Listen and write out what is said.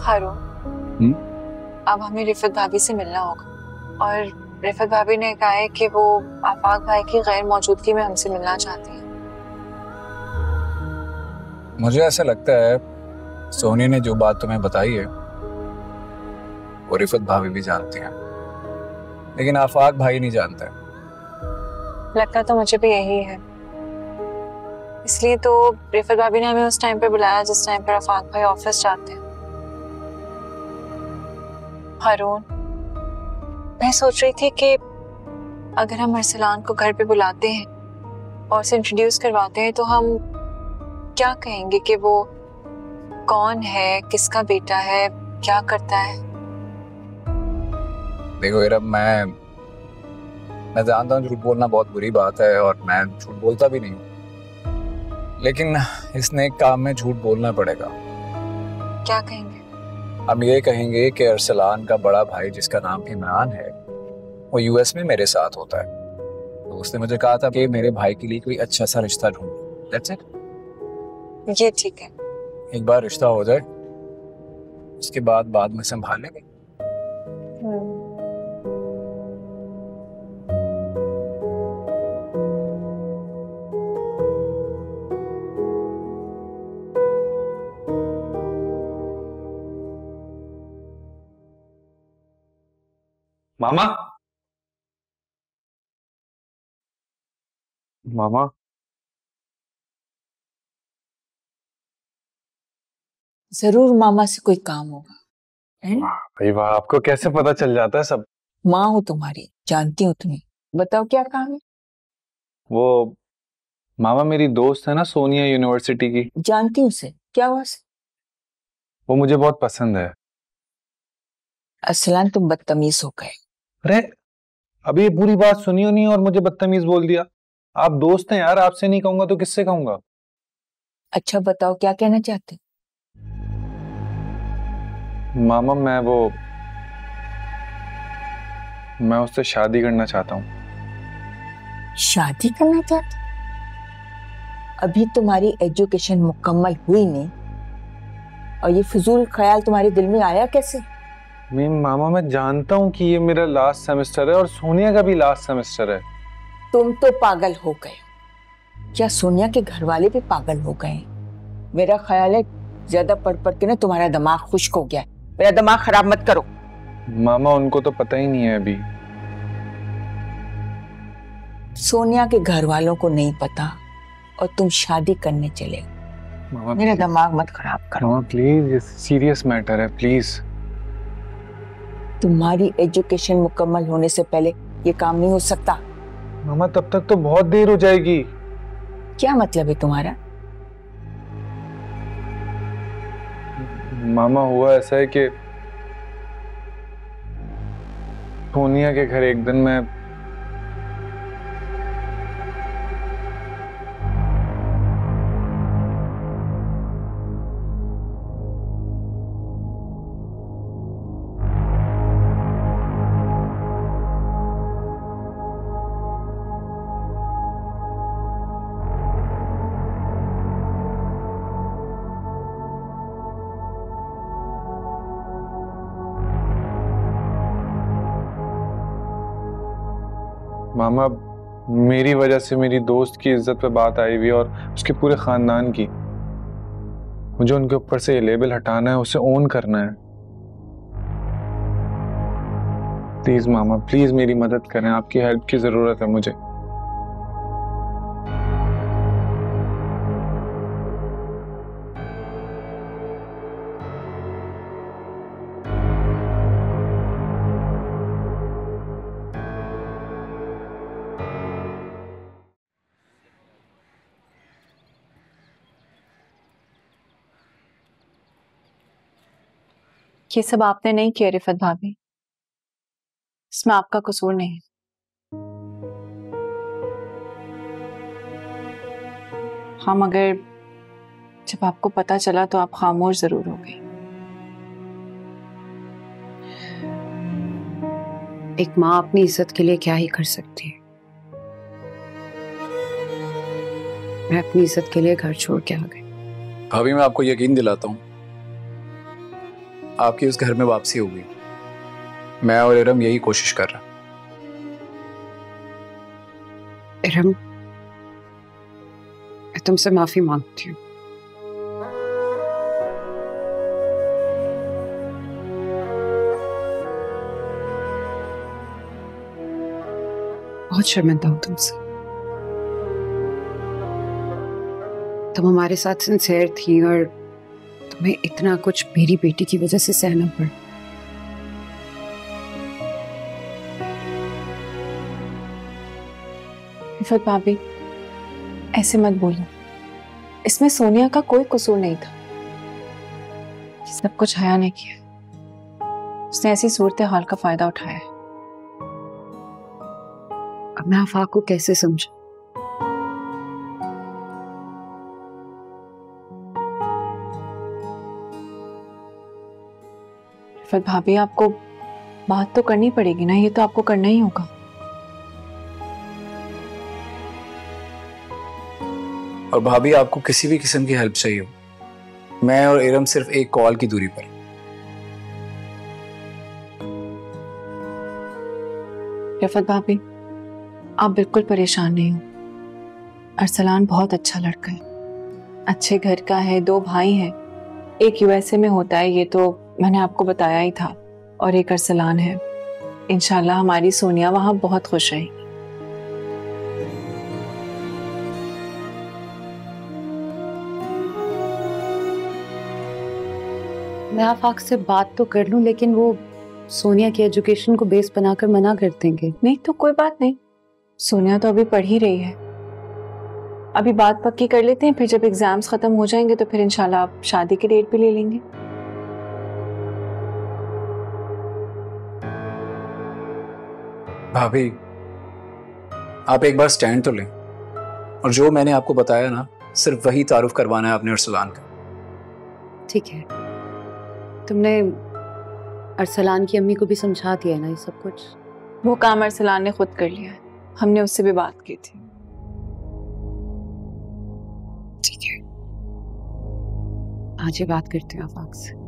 हारून, अब हमें रिफत भाभी से मिलना होगा और रिफत भाभी ने कहा है कि वो आफाक भाई की गैर मौजूदगी में हमसे मिलना चाहती हैं। मुझे ऐसा लगता है सोनी ने जो बात तुम्हें बताई है वो रिफत भाभी भी जानती हैं, लेकिन आफाक भाई नहीं जानता है। लगता तो मुझे भी यही है, इसलिए तो रिफत भाभी ने हमें उस टाइम पे बुलाया जिस टाइम पर आफाक भाई ऑफिस जाते हैं। हारून, मैं सोच रही थी कि अगर हम अरसलान को घर पे बुलाते हैं और उसे इंट्रोड्यूस करवाते हैं तो हम क्या कहेंगे कि वो कौन है, किसका बेटा है, क्या करता है। देखो इरम, मैं जानता हूँ झूठ बोलना बहुत बुरी बात है और मैं झूठ बोलता भी नहीं हूँ, लेकिन इस नेक काम में झूठ बोलना पड़ेगा। क्या कहेंगे? हम ये कहेंगे कि अरसलान का बड़ा भाई जिसका नाम इमरान है वो यूएस में मेरे साथ होता है, तो उसने मुझे कहा था कि मेरे भाई के लिए कोई अच्छा सा रिश्ता ढूंढो। That's it. ये ठीक है। एक बार रिश्ता हो जाए उसके बाद में संभाल लेंगे। मामा, मामा, जरूर मामा से कोई काम होगा। भाई वाह, आपको कैसे पता चल जाता है सब? माँ हो तुम्हारी, जानती हूँ तुम्हें। बताओ क्या काम है? वो मामा मेरी दोस्त है ना सोनिया यूनिवर्सिटी की। जानती हूँ उसे, क्या हुआ उसे? वो मुझे बहुत पसंद है। असलान तुम बदतमीज हो गए। अरे अभी ये पूरी बात सुनी नहीं और मुझे बदतमीज बोल दिया। आप दोस्त हैं यार, आपसे नहीं कहूंगा तो किससे कहूंगा? अच्छा बताओ क्या कहना चाहते? मामा मैं उससे शादी करना चाहता हूँ। शादी करना चाहते? अभी तुम्हारी एजुकेशन मुकम्मल हुई नहीं और ये फिजूल ख्याल तुम्हारे दिल में आया कैसे? मामा मैं जानता हूँ कि ये मेरा लास्ट सेमेस्टर है और सोनिया का भी लास्ट सेमेस्टर है। तुम तो पागल हो गए। क्या सोनिया के घर वाले भी पागल हो गए? मेरा ख्याल है ज्यादा पढ़ पढ़ के ना तुम्हारा दिमाग खुश्क हो गया है। मेरा दिमाग खराब मत करो। मामा उनको तो पता ही नहीं है अभी। सोनिया के घर वालों को नहीं पता और तुम शादी करने चले। मेरा दिमाग मत खराब करो। मामा प्लीज, ये सीरियस मैटर है, प्लीज। तुम्हारी एजुकेशन मुकम्मल होने से पहले ये काम नहीं हो सकता। मामा तब तक तो बहुत देर हो जाएगी। क्या मतलब है तुम्हारा? मामा हुआ ऐसा है कि सोनिया के घर एक दिन मैं मामा मेरी वजह से मेरी दोस्त की इज्जत पे बात आई हुई और उसके पूरे खानदान की। मुझे उनके ऊपर से ये लेबल हटाना है, उसे ओन करना है। प्लीज मामा, प्लीज मेरी मदद करें, आपकी हेल्प की जरूरत है मुझे। ये सब आपने नहीं किया रिफत भाभी, इसमें आपका कसूर नहीं। हाँ, मगर जब आपको पता चला तो आप खामोश जरूर हो गई। एक माँ अपनी इज्जत के लिए क्या ही कर सकती है। मैं अपनी इज्जत के लिए घर छोड़ के आ गई। भाभी मैं आपको यकीन दिलाता हूँ आपकी उस घर में वापसी होगी। मैं और इरम यही कोशिश कर रहा। इरम, मैं तुमसे माफी मांगती हूँ। बहुत शर्मिंदा हूँ तुमसे। तुम हमारे साथ सिंसियर थी और तुम्हें इतना कुछ मेरी बेटी की वजह से सहना पड़ा। रिफत भाभी, ऐसे मत बोलो। इसमें सोनिया का कोई कसूर नहीं था। सब कुछ हया ने किया। उसने ऐसी सूरत हाल का फायदा उठाया है। अब मैं आफाक को कैसे समझूं? रिफत भाभी, आपको बात तो करनी पड़ेगी ना, ये तो आपको करना ही होगा। और भाभी, आपको किसी भी किस्म की हेल्प चाहिए हो, मैं और इरम सिर्फ एक कॉल की दूरी पर। रिफत भाभी, आप बिल्कुल परेशान नहीं हो। अरसलान बहुत अच्छा लड़का है, अच्छे घर का है, 2 भाई हैं। एक यूएसए में होता है, ये तो मैंने आपको बताया ही था, और एक अरसलान है। इंशाल्लाह हमारी सोनिया वहां बहुत खुश रहेगी। मैं आफाक से बात तो कर लूं, लेकिन वो सोनिया की एजुकेशन को बेस बनाकर मना कर देंगे। नहीं तो कोई बात नहीं, सोनिया तो अभी पढ़ ही रही है। अभी बात पक्की कर लेते हैं, फिर जब एग्जाम्स खत्म हो जाएंगे तो फिर इंशाल्लाह आप शादी की डेट भी ले लेंगे। भाभी, आप एक बार स्टैंड तो लें, और जो मैंने आपको बताया ना, सिर्फ वही तारुफ करवाना है आपने अरसलान का। ठीक है, तुमने अरसलान की अम्मी को भी समझा दिया ना ये सब कुछ? वो काम अरसलान ने खुद कर लिया है, हमने उससे भी बात की थी। ठीक है, आज ये बात करती हूँ आफाक से।